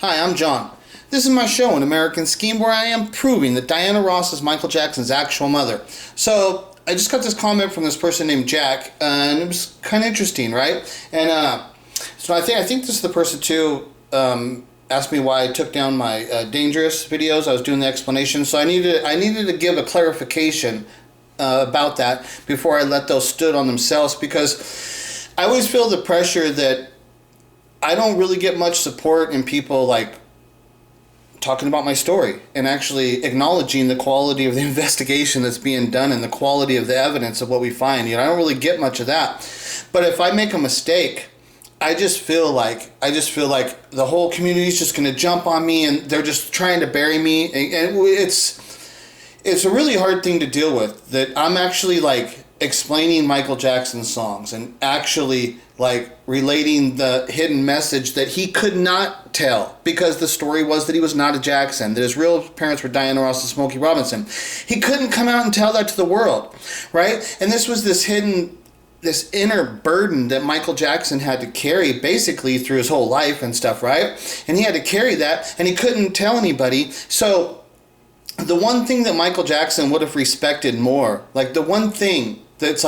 Hi, I'm John. This is my show, An American Scheme, where I am proving that Diana Ross is Michael Jackson's actual mother. So, I just got this comment from this person named Jack, and it was kind of interesting, right? And so I think this is the person too, asked me why I took down my dangerous videos. I was doing the explanation, so I needed to give a clarification about that before I let those stood on themselves, because I always feel the pressure that I don't really get much support in people like talking about my story and actually acknowledging the quality of the investigation that's being done and the quality of the evidence of what we find. You know, I don't really get much of that. But if I make a mistake, I just feel like the whole community is just going to jump on me and they're just trying to bury me. And it's a really hard thing to deal with, that I'm actually like explaining Michael Jackson's songs and actually like relating the hidden message that he could not tell, because the story was that he was not a Jackson, that his real parents were Diana Ross and Smokey Robinson. He couldn't come out and tell that to the world, right? And this was this inner burden that Michael Jackson had to carry basically through his whole life and stuff, right? And he had to carry that, and he couldn't tell anybody. So the one thing that Michael Jackson would have respected more, like the one thing that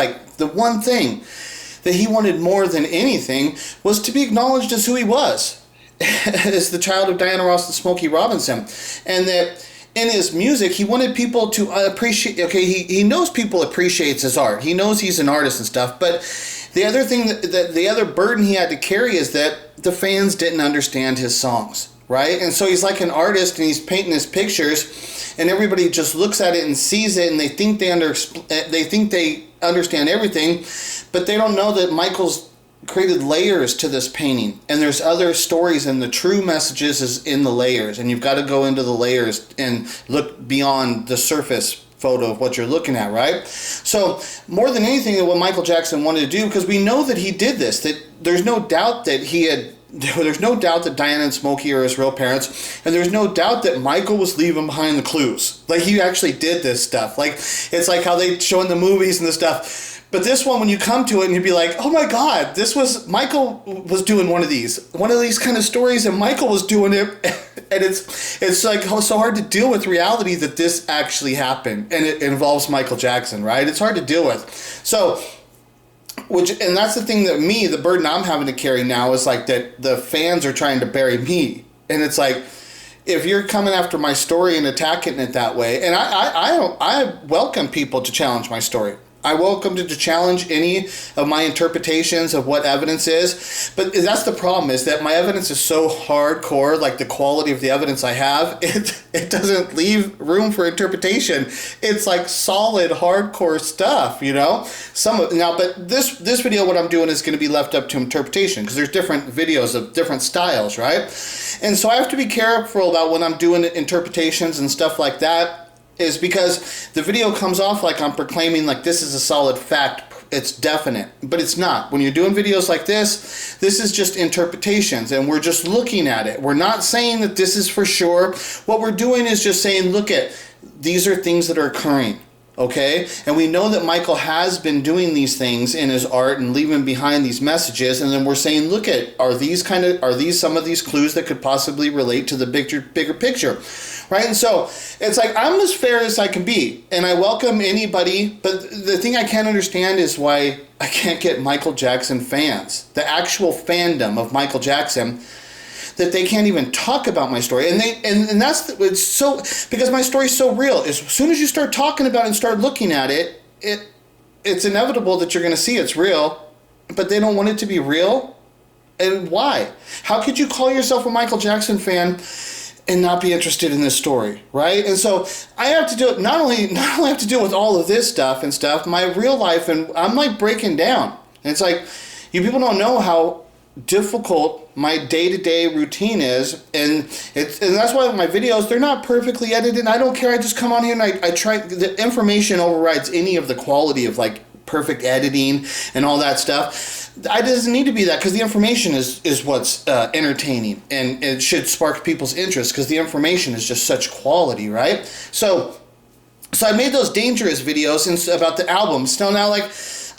he wanted more than anything, was to be acknowledged as who he was, as the child of Diana Ross and Smokey Robinson. And that in his music, he wanted people to appreciate, okay, he knows people appreciates his art. He knows he's an artist and stuff, but the other thing, the other burden he had to carry is that the fans didn't understand his songs, right? And so he's like an artist and he's painting his pictures, and everybody just looks at it and sees it, and they think they understand everything, but they don't know that Michael's created layers to this painting, and there's other stories, and the true messages is in the layers, and you've got to go into the layers and look beyond the surface photo of what you're looking at, right? So more than anything, what Michael Jackson wanted to do, because we know that he did this, that there's no doubt that Diana and Smokey are his real parents, and there's no doubt that Michael was leaving behind the clues. Like, he actually did this stuff. Like, it's like how they show in the movies and the stuff. But this one, when you come to it and you'd be like, oh my God, Michael was doing one of these kind of stories, and Michael was doing it. And it's like so hard to deal with reality that this actually happened, and it involves Michael Jackson, right? It's hard to deal with. So, and that's the thing that the burden I'm having to carry now is like that the fans are trying to bury me. And it's like, if you're coming after my story and attacking it that way, and I welcome people to challenge my story. I welcome to challenge any of my interpretations of what evidence is. But that's the problem, is that my evidence is so hardcore, like the quality of the evidence I have, it doesn't leave room for interpretation. It's like solid, hardcore stuff, you know? But this video, what I'm doing is going to be left up to interpretation, because there's different videos of different styles, right? And so I have to be careful about when I'm doing interpretations and stuff like that, is because the video comes off like I'm proclaiming like this is a solid fact, it's definite, but it's not. When you're doing videos like this is just interpretations, and we're just looking at it. We're not saying that this is for sure. What we're doing is just saying, look at, these are things that are occurring. Okay, and we know that Michael has been doing these things in his art and leaving behind these messages, and then we're saying, look at, are these some of these clues that could possibly relate to the bigger picture, right? And so it's like, I'm as fair as I can be, and I welcome anybody, but the thing I can't understand is why I can't get Michael Jackson fans, the actual fandom of Michael Jackson, that they can't even talk about my story. And it's so, because my story is so real. As soon as you start talking about it and start looking at it, it's inevitable that you're going to see it's real, but they don't want it to be real. And why? How could you call yourself a Michael Jackson fan and not be interested in this story, right? And so I have to do it, not only have to deal with all of this stuff, my real life, and I'm like breaking down. And it's like, you people don't know how difficult my day-to-day routine is, and that's why my videos, they're not perfectly edited. I don't care. I just come on here and I try. The information overrides any of the quality of like perfect editing and all that stuff. It doesn't need to be that, because the information is what's entertaining, and it should spark people's interest, because the information is just such quality, right? So I made those dangerous videos about the albums. So now, like,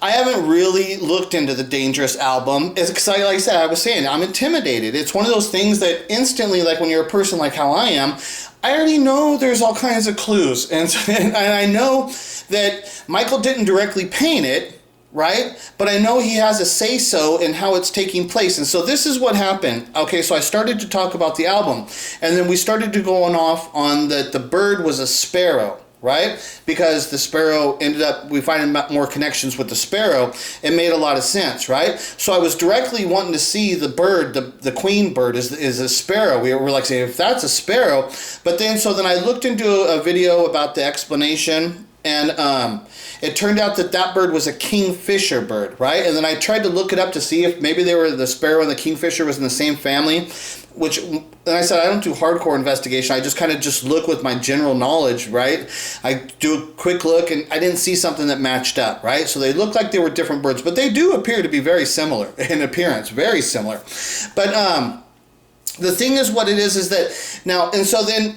I haven't really looked into the Dangerous album. It's because, like I said, I was saying, I'm intimidated. It's one of those things that instantly, like when you're a person like how I am, I already know there's all kinds of clues. And I know that Michael didn't directly paint it, right? But I know he has a say-so in how it's taking place. And so this is what happened. Okay, so I started to talk about the album. And then we started to go off on that the bird was a sparrow, right? Because the sparrow ended up, we find more connections with the sparrow. It made a lot of sense, right? So I was directly wanting to see the bird, the queen bird is a sparrow. We were like saying, if that's a sparrow. But then, so then I looked into a video about the explanation, and it turned out that that bird was a kingfisher bird, right? And then I tried to look it up to see if maybe they were, the sparrow and the kingfisher was in the same family, which, and I said, I don't do hardcore investigation. I just kind of just look with my general knowledge, right? I do a quick look, and I didn't see something that matched up, right? So they look like they were different birds, but they do appear to be very similar in appearance, very similar. But the thing is, what it is that now, and so then,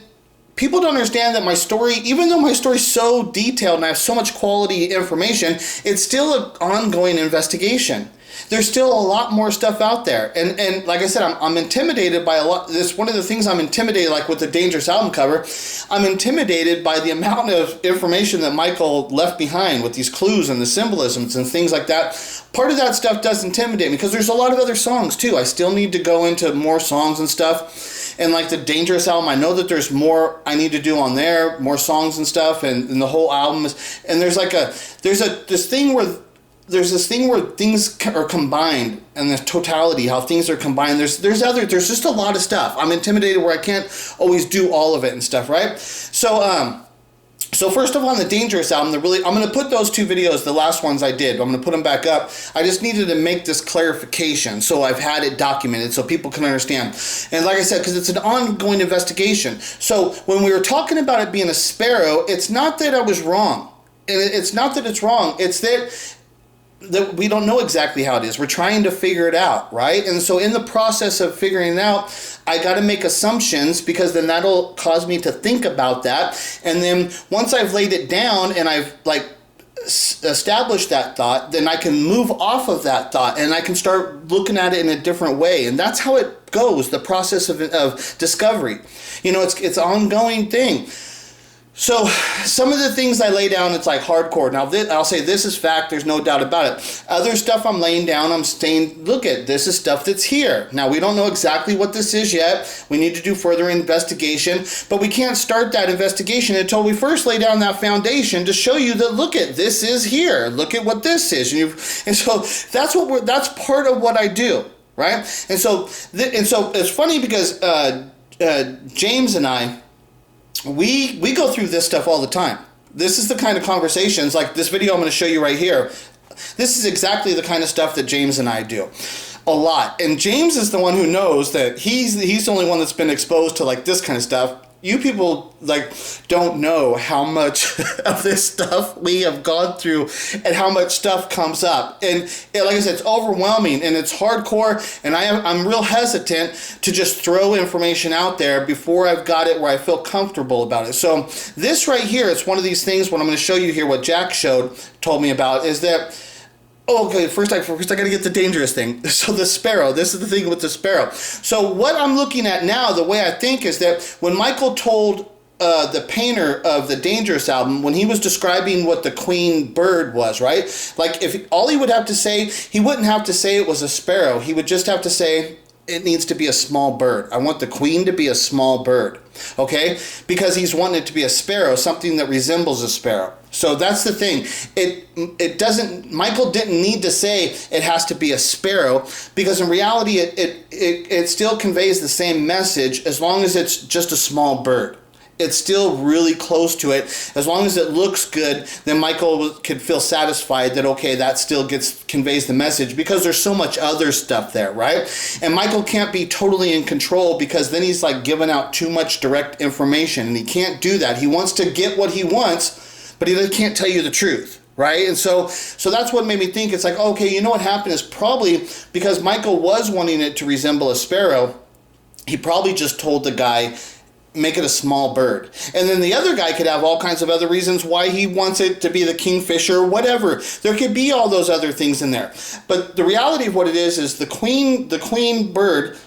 people don't understand that my story, even though my story's so detailed and I have so much quality information, it's still an ongoing investigation. There's still a lot more stuff out there. And like I said, I'm intimidated by a lot. This one of the things I'm intimidated, like with the Dangerous album cover, I'm intimidated by the amount of information that Michael left behind with these clues and the symbolisms and things like that. Part of that stuff does intimidate me because there's a lot of other songs too. I still need to go into more songs and stuff. And like the Dangerous album, I know that there's more I need to do on there, more songs and stuff, and the whole album is, and there's this thing where things are combined, and the totality, how things are combined. There's just a lot of stuff. I'm intimidated where I can't always do all of it and stuff, right? So first of all, on the Dangerous album, I'm going to put those two videos, the last ones I did, I'm going to put them back up. I just needed to make this clarification, so I've had it documented so people can understand. And like I said, because it's an ongoing investigation. So when we were talking about it being a sparrow, it's not that I was wrong. And it's not that it's wrong. It's that we don't know exactly how it is. We're trying to figure it out, right? And so in the process of figuring it out, I got to make assumptions, because then that'll cause me to think about that. And then once I've laid it down and I've like established that thought, then I can move off of that thought and I can start looking at it in a different way. And that's how it goes, the process of discovery. You know, it's an ongoing thing. So some of the things I lay down, it's like hardcore. Now I'll say this is fact, there's no doubt about it. Other stuff I'm laying down, I'm saying, look at this is stuff that's here. Now we don't know exactly what this is yet. We need to do further investigation, but we can't start that investigation until we first lay down that foundation to show you that, look at, this is here. Look at what this is. And so that's part of what I do, right? And so it's funny because James and I, we go through this stuff all the time. This is the kind of conversations, like this video I'm going to show you right here. This is exactly the kind of stuff that James and I do a lot. And James is the one who knows that he's the only one that's been exposed to like this kind of stuff. You people like don't know how much of this stuff we have gone through and how much stuff comes up. And like I said, it's overwhelming and it's hardcore, and I'm real hesitant to just throw information out there before I've got it where I feel comfortable about it. So this right here, it's one of these things. What I'm going to show you here, what Jack told me about, is that, oh, okay, first I got to get the dangerous thing. So the sparrow, this is the thing with the sparrow. So what I'm looking at now, the way I think, is that when Michael told the painter of the Dangerous album, when he was describing what the queen bird was, right? Like, if all he would have to say, he wouldn't have to say it was a sparrow. He would just have to say, it needs to be a small bird. I want the queen to be a small bird, okay? Because he's wanting it to be a sparrow, something that resembles a sparrow. So that's the thing. It doesn't, Michael didn't need to say it has to be a sparrow, because in reality it still conveys the same message as long as it's just a small bird. It's still really close to it. As long as it looks good, then Michael could feel satisfied that, okay, that still conveys the message, because there's so much other stuff there, right? And Michael can't be totally in control, because then he's like giving out too much direct information, and he can't do that. He wants to get what he wants, but he can't tell you the truth, right? And so that's what made me think, it's like, okay, you know what happened is probably because Michael was wanting it to resemble a sparrow, he probably just told the guy, make it a small bird. And then the other guy could have all kinds of other reasons why he wants it to be the kingfisher, whatever. There could be all those other things in there. But the reality of what it is the queen bird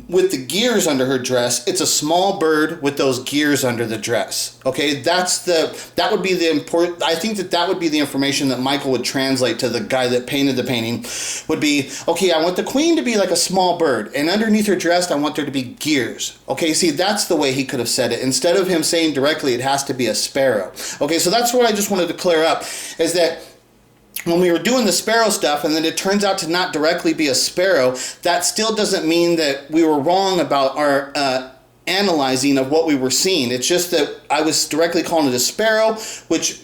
with the gears under her dress, it's a small bird with those gears under the dress. Okay, that would be the important. I think that would be the information that Michael would translate to the guy that painted the painting. Would be, okay, I want the queen to be like a small bird, and underneath her dress, I want there to be gears. Okay, see, that's the way he could have said it. Instead of him saying directly, it has to be a sparrow. Okay, so that's what I just wanted to clear up, is that when we were doing the sparrow stuff and then it turns out to not directly be a sparrow, that still doesn't mean that we were wrong about our analyzing of what we were seeing. It's just that I was directly calling it a sparrow, which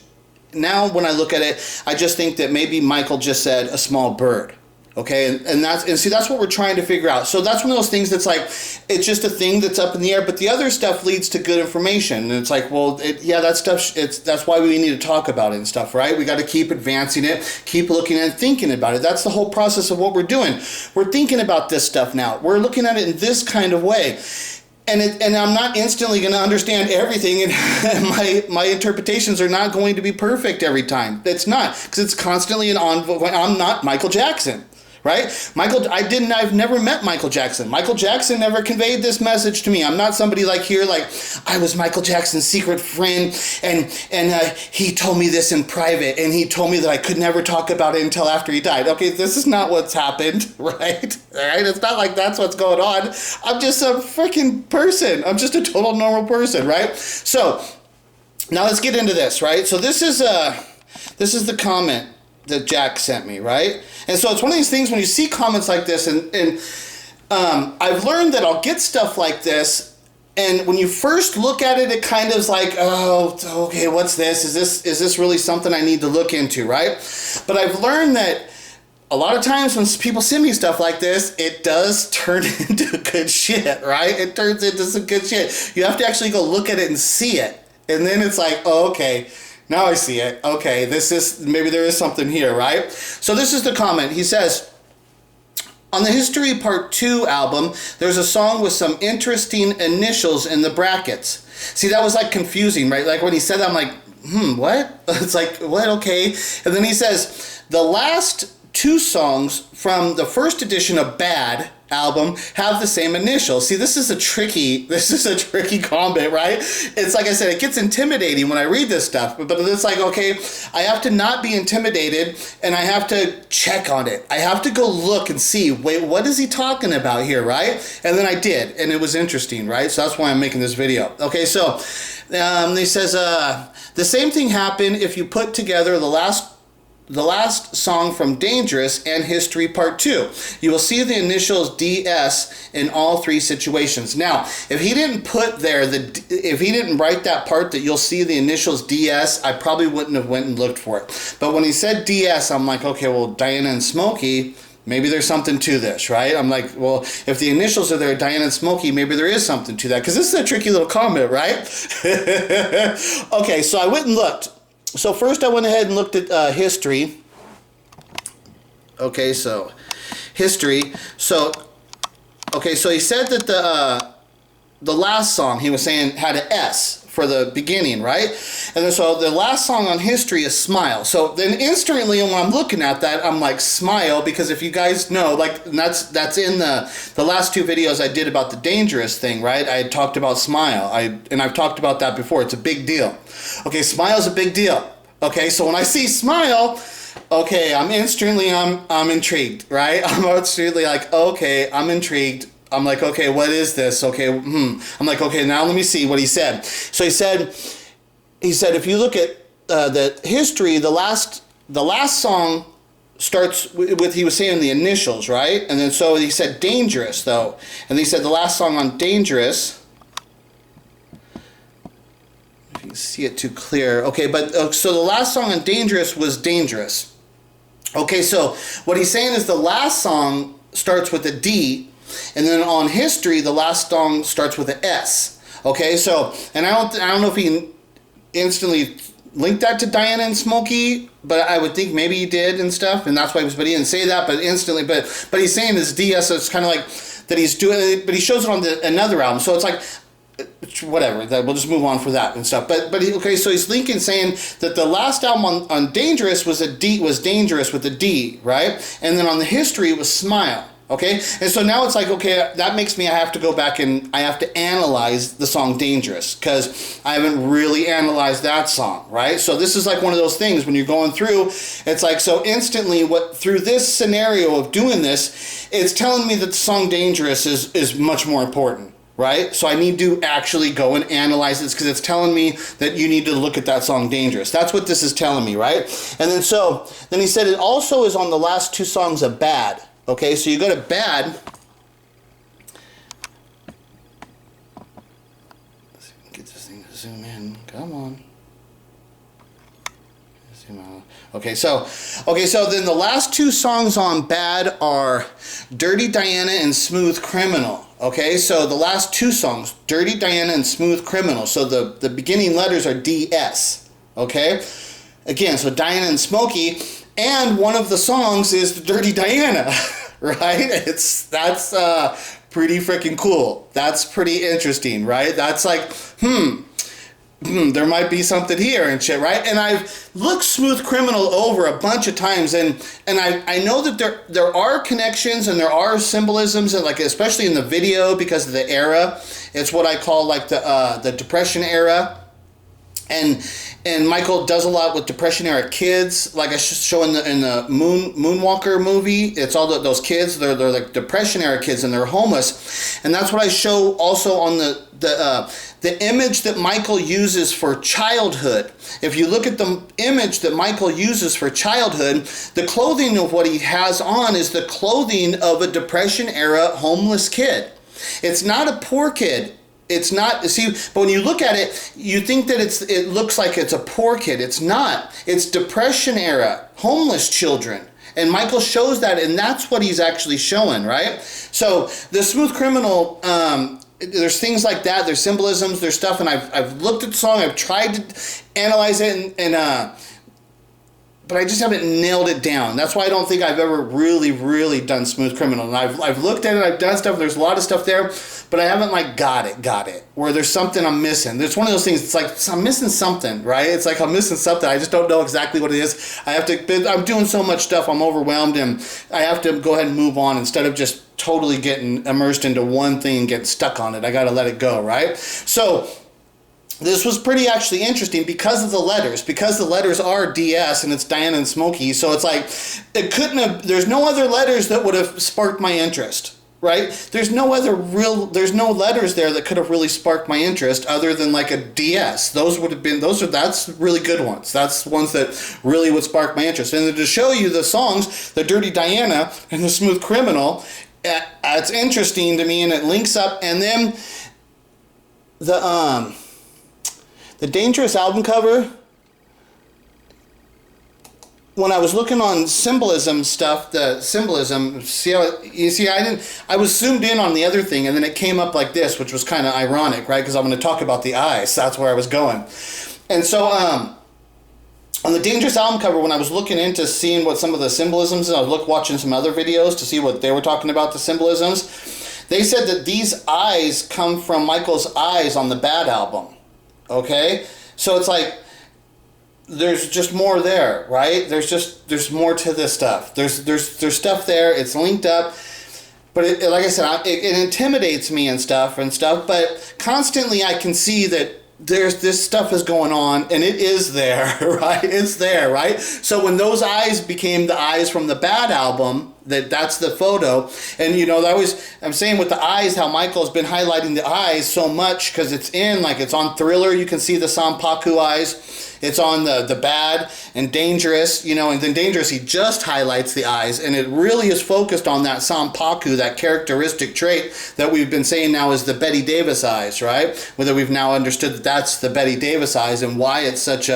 now when I look at it, I just think that maybe Michael just said a small bird. Okay, and see, that's what we're trying to figure out. So that's one of those things that's like, it's just a thing that's up in the air, but the other stuff leads to good information. And it's like, well, yeah, that stuff, that's why we need to talk about it and stuff, right? We got to keep advancing it, keep looking at it, thinking about it. That's the whole process of what we're doing. We're thinking about this stuff now. We're looking at it in this kind of way. And I'm not instantly going to understand everything, and my interpretations are not going to be perfect every time. It's not, because it's constantly an ongoing. I'm not Michael Jackson. Right? I've never met Michael Jackson. Michael Jackson never conveyed this message to me. I'm not somebody like here, like, I was Michael Jackson's secret friend, and he told me this in private, and he told me that I could never talk about it until after he died. Okay, this is not what's happened, right? All right? It's not like that's what's going on. I'm just a freaking person. I'm just a total normal person, right? So, now let's get into this, right? So this is the comment that Jack sent me, right? And so it's one of these things when you see comments like this, and I've learned that I'll get stuff like this, and when you first look at it, it kind of is like, oh, okay, what's this? Is this really something I need to look into, right? But I've learned that a lot of times when people send me stuff like this, it does turn into good shit, right? It turns into some good shit. You have to actually go look at it and see it. And then it's like, oh, okay, now I see it. Okay, maybe there is something here, right? So this is the comment. He says, on the History Part 2 album, there's a song with some interesting initials in the brackets. See, that was like confusing, right? Like when he said that, I'm like, what? It's like, what? Okay. And then he says, the last two songs from the first edition of Bad album have the same initials. See, this is a tricky comment, right? It's like I said, it gets intimidating when I read this stuff, but it's like, okay, I have to not be intimidated, and I have to check on it. I have to go look and see, wait, what is he talking about here, right? And then I did, and it was interesting, right? So that's why I'm making this video. Okay, so he says, the same thing happened if you put together the last song from Dangerous and History Part 2. You will see the initials DS in all three situations. Now, if he didn't put there, if he didn't write that part that you'll see the initials DS, I probably wouldn't have went and looked for it. But when he said DS, I'm like, okay, well, Diana and Smokey, maybe there's something to this, right? I'm like, well, if the initials are there, Diana and Smokey, maybe there is something to that, because this is a tricky little comment, right? Okay, so I went and looked. So first I went ahead and looked at history. Okay, so history. So he said that the last song he was saying had an S for the beginning, right? And then so the last song on history is Smile. So then instantly when I'm looking at that, I'm like, Smile, because if you guys know, like, that's in the last two videos I did about the Dangerous thing, right? I had talked about Smile. I've talked about that before. It's a big deal. Okay, Smile's a big deal. Okay, so when I see Smile, okay, I'm intrigued, right? I'm instantly like, okay, I'm intrigued. I'm like, okay, what is this? Okay, I'm like, okay, now let me see what he said. So he said, if you look at the history, the last song starts with, he was saying the initials, right? And then so he said Dangerous, though. And he said the last song on Dangerous, if you can see it too clear. Okay, but so the last song on Dangerous was Dangerous. Okay, so what he's saying is the last song starts with a D, and then on History, the last song starts with an S. Okay, so, and I don't know if he instantly linked that to Diana and Smokey, but I would think maybe he did and stuff, and that's why but he didn't say that, but instantly, but he's saying this DS, so it's kind of like that he's doing it, but he shows it on another album, so it's like, whatever, that we'll just move on for that and stuff. Okay, so he's linking, saying that the last album on Dangerous was Dangerous with a D, right? And then on the History it was Smile. Okay, and so now it's like, okay, that makes me, I have to go back and I have to analyze the song Dangerous, because I haven't really analyzed that song, right? So this is like one of those things when you're going through, it's like, so instantly through this scenario of doing this, it's telling me that the song Dangerous is much more important, right? So I need to actually go and analyze this, because it's telling me that you need to look at that song Dangerous. That's what this is telling me, right? And then he said it also is on the last two songs of Bad. Okay, so you go to Bad. Let's get this thing to zoom in. Come on. Zoom out. Okay, so then the last two songs on Bad are Dirty Diana and Smooth Criminal. Okay, so the last two songs, Dirty Diana and Smooth Criminal. So the beginning letters are DS. Okay? Again, so Diana and Smokey. And one of the songs is the Dirty Diana, right? That's pretty freaking cool. That's pretty interesting, right? That's like, there might be something here and shit, right? And I've looked Smooth Criminal over a bunch of times, and I know that there are connections and there are symbolisms, and like especially in the video because of the era. It's what I call like the Depression era. And Michael does a lot with Depression era kids, like I show in the Moonwalker movie. It's all those kids. They're like Depression era kids, and they're homeless. And that's what I show also on the image that Michael uses for childhood. If you look at the image that Michael uses for childhood, the clothing of what he has on is the clothing of a Depression era homeless kid. It's not a poor kid. It's not, see, but when you look at it, you think that it looks like it's a poor kid. It's not. It's Depression era, homeless children. And Michael shows that, and that's what he's actually showing, right? So the Smooth Criminal, there's things like that. There's symbolisms, there's stuff, and I've looked at the song, I've tried to analyze it, but I just haven't nailed it down. That's why I don't think I've ever really done Smooth Criminal. And I've looked at it, I've done stuff, there's a lot of stuff there, but I haven't like got it. Where there's something I'm missing. There's one of those things, it's like, I'm missing something, right? It's like I'm missing something. I just don't know exactly what it is. I'm doing so much stuff, I'm overwhelmed, and I have to go ahead and move on instead of just totally getting immersed into one thing and getting stuck on it. I gotta let it go, right? So this was pretty actually interesting because of the letters. Because the letters are DS and it's Diana and Smokey, so it's like, there's no other letters that would have sparked my interest, right? There's no letters there that could have really sparked my interest other than like a DS. That's really good ones. That's ones that really would spark my interest. And to show you the songs, the Dirty Diana and the Smooth Criminal, it's interesting to me, and it links up. And then the Dangerous album cover, when I was looking on symbolism stuff, I was zoomed in on the other thing, and then it came up like this, which was kind of ironic, right? Because I'm going to talk about the eyes. That's where I was going. And so on the Dangerous album cover, when I was looking into seeing what some of the symbolisms, I was watching some other videos to see what they were talking about, the symbolisms. They said that these eyes come from Michael's eyes on the Bad album. Okay, so it's like there's just more there, right? There's more to this stuff. There's stuff there. It's linked up, but like I said, it intimidates me and stuff. But constantly, I can see that this stuff is going on, and it is there, right? It's there, right? So when those eyes became the eyes from the Bad album, that's the photo. And I'm saying with the eyes, how Michael's been highlighting the eyes so much, because it's on Thriller, you can see the Sanpaku Eyes. It's on the Bad and Dangerous, and then Dangerous, he just highlights the eyes, and it really is focused on that Sanpaku, that characteristic trait that we've been saying now is the Betty Davis eyes, right? Whether we've now understood that that's the Betty Davis eyes, and why it's such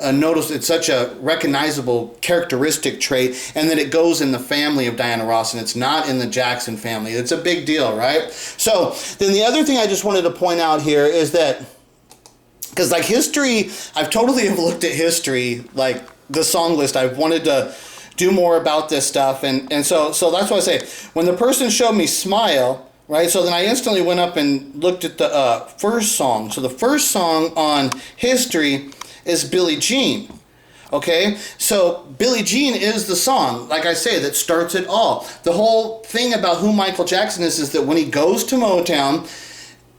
it's such a recognizable characteristic trait, and that it goes in the family of Diana Ross, and it's not in the Jackson family. It's a big deal, right? So then the other thing I just wanted to point out here is that, because like history, I've totally looked at history, like the song list. I've wanted to do more about this stuff, and so that's why I say, when the person showed me Smile, right? So then I instantly went up and looked at the first song. So the first song on History is Billie Jean. Okay, so Billie Jean is the song, like I say, that starts it all. The whole thing about who Michael Jackson is that when he goes to Motown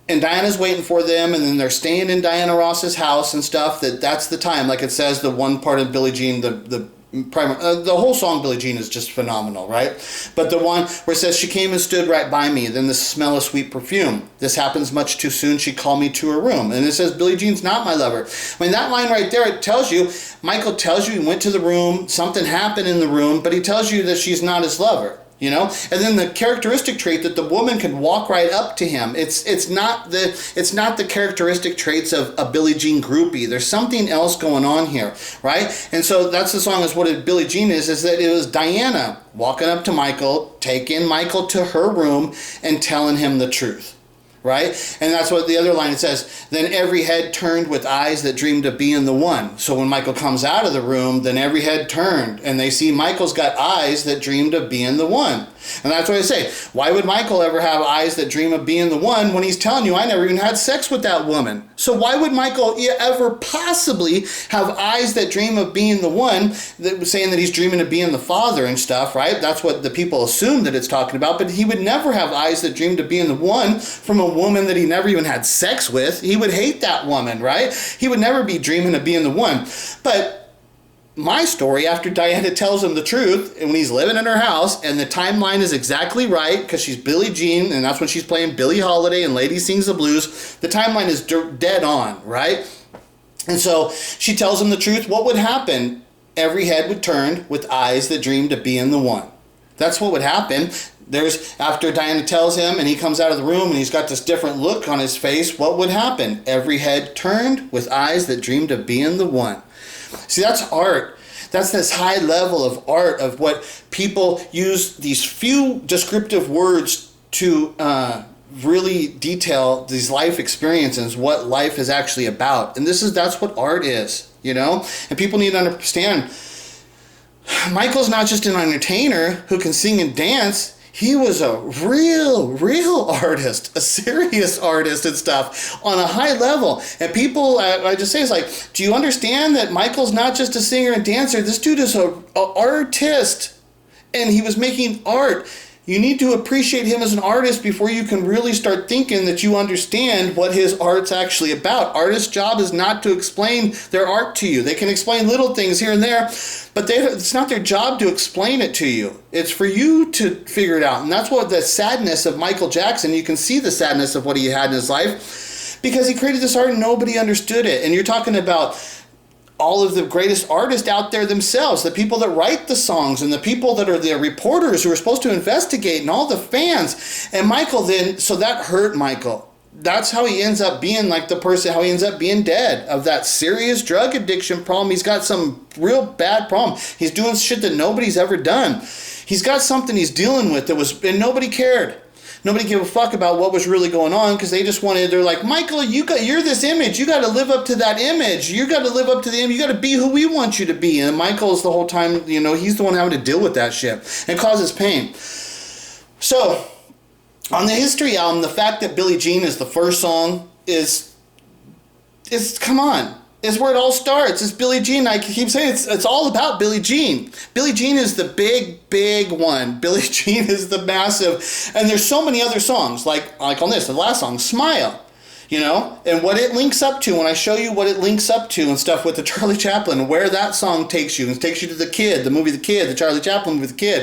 and Diana's waiting for them, and then they're staying in Diana Ross's house and stuff, that's the time. Like it says, the one part of Billie Jean, the whole song Billie Jean is just phenomenal, right? But the one where it says, she came and stood right by me, then the smell of sweet perfume. This happens much too soon, she called me to her room. And it says, Billie Jean's not my lover. I mean, that line right there, it tells you, Michael tells you he went to the room, something happened in the room, but he tells you that she's not his lover. You know, and then the characteristic trait that the woman can walk right up to him. It's not the characteristic traits of a Billie Jean groupie. There's something else going on here, right? And so that's the song. Is what Billie Jean is that it was Diana walking up to Michael, taking Michael to her room, and telling him the truth. Right? And that's what the other line, it says, then every head turned with eyes that dreamed of being the one. So when Michael comes out of the room, then every head turned, and they see Michael's got eyes that dreamed of being the one. And that's what I say. Why would Michael ever have eyes that dream of being the one when he's telling you, I never even had sex with that woman? So why would Michael ever possibly have eyes that dream of being the one, that saying that he's dreaming of being the father and stuff, right? That's what the people assume that it's talking about, but he would never have eyes that dreamed of being the one from a woman that he never even had sex with. He would hate that woman, right? He would never be dreaming of being the one. But my story, after Diana tells him the truth, and when he's living in her house, and the timeline is exactly right, because she's Billie Jean, and that's when she's playing Billie Holiday and Lady Sings the Blues, the timeline is dead on, right? And so she tells him the truth. What would happen? Every head would turn with eyes that dreamed of being the one. That's what would happen. After Diana tells him and he comes out of the room and he's got this different look on his face, what would happen? Every head turned with eyes that dreamed of being the one. See, that's art. That's this high level of art of what people use these few descriptive words to really detail these life experiences, what life is actually about. And that's what art is, you know? And people need to understand, Michael's not just an entertainer who can sing and dance. He was a real artist, a serious artist and stuff on a high level. And people, I just say, it's like, do you understand that Michael's not just a singer and dancer? This dude is an artist, and he was making art. You need to appreciate him as an artist before you can really start thinking that you understand what his art's actually about. Artists' job is not to explain their art to you. They can explain little things here and there, but it's not their job to explain it to you. It's for you to figure it out. And that's what the sadness of Michael Jackson, you can see the sadness of what he had in his life, because he created this art and nobody understood it. And you're talking about all of the greatest artists out there themselves, the people that write the songs and the people that are the reporters who are supposed to investigate and all the fans. And Michael then, so that hurt Michael. That's how he ends up being like the person, how he ends up being dead of that serious drug addiction problem. He's got some real bad problem. He's doing shit that nobody's ever done. He's got something he's dealing with and nobody cared. Nobody gave a fuck about what was really going on, because they just they're like, Michael, you're this image. You got to live up to that image. You got to live up to the image. You got to be who we want you to be. And Michael's the whole time, he's the one having to deal with that shit and causes pain. So, on the History album, the fact that Billie Jean is the first song is come on. Is where it all starts. It's Billie Jean. I keep saying it's all about Billie Jean. Billie Jean is the big one. Billie Jean is the massive. And there's so many other songs, like on this, the last song, Smile. And what it links up to, when I show you what it links up to and stuff with the Charlie Chaplin, where that song takes you. It takes you to The Kid, the movie The Kid, the Charlie Chaplin movie The Kid.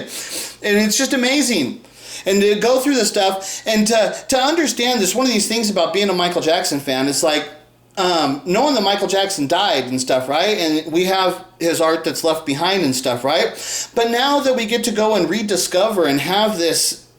And it's just amazing. And to go through this stuff and to understand this, one of these things about being a Michael Jackson fan, it's like, knowing that Michael Jackson died and stuff, right? And we have his art that's left behind and stuff, right? But now that we get to go and rediscover and have this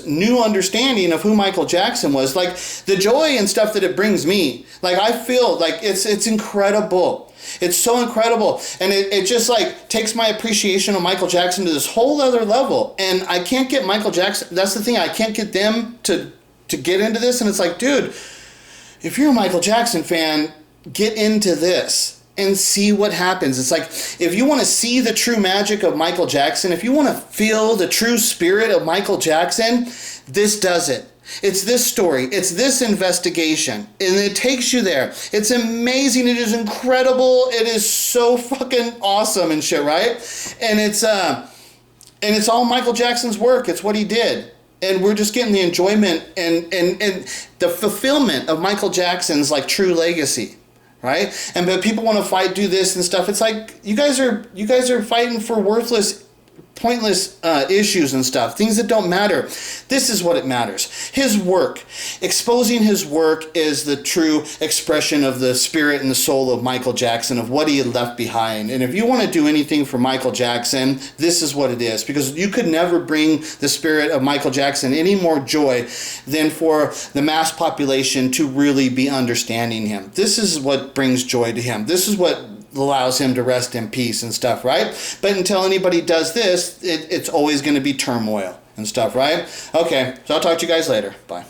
new understanding of who Michael Jackson was, like the joy and stuff that it brings me, like I feel like it's incredible. It's so incredible. And it just like takes my appreciation of Michael Jackson to this whole other level. And I can't get Michael Jackson, that's the thing, I can't get them to get into this. And it's like, dude, if you're a Michael Jackson fan, get into this and see what happens. It's like, if you want to see the true magic of Michael Jackson, if you want to feel the true spirit of Michael Jackson, this does it. It's this story. It's this investigation. And it takes you there. It's amazing. It is incredible. It is so fucking awesome and shit, right? And it's all Michael Jackson's work. It's what he did. And we're just getting the enjoyment and the fulfillment of Michael Jackson's like true legacy, right? And but people want to do this and stuff. It's like you guys are fighting for worthless, pointless issues and stuff, things that don't matter. This is what it matters. His work, exposing his work, is the true expression of the spirit and the soul of Michael Jackson, of what he had left behind. And if you want to do anything for Michael Jackson, this is what it is, because you could never bring the spirit of Michael Jackson any more joy than for the mass population to really be understanding him. This is what brings joy to him. This is what allows him to rest in peace and stuff, right? But until anybody does this, it's always going to be turmoil and stuff, right? Okay, so I'll talk to you guys later. Bye.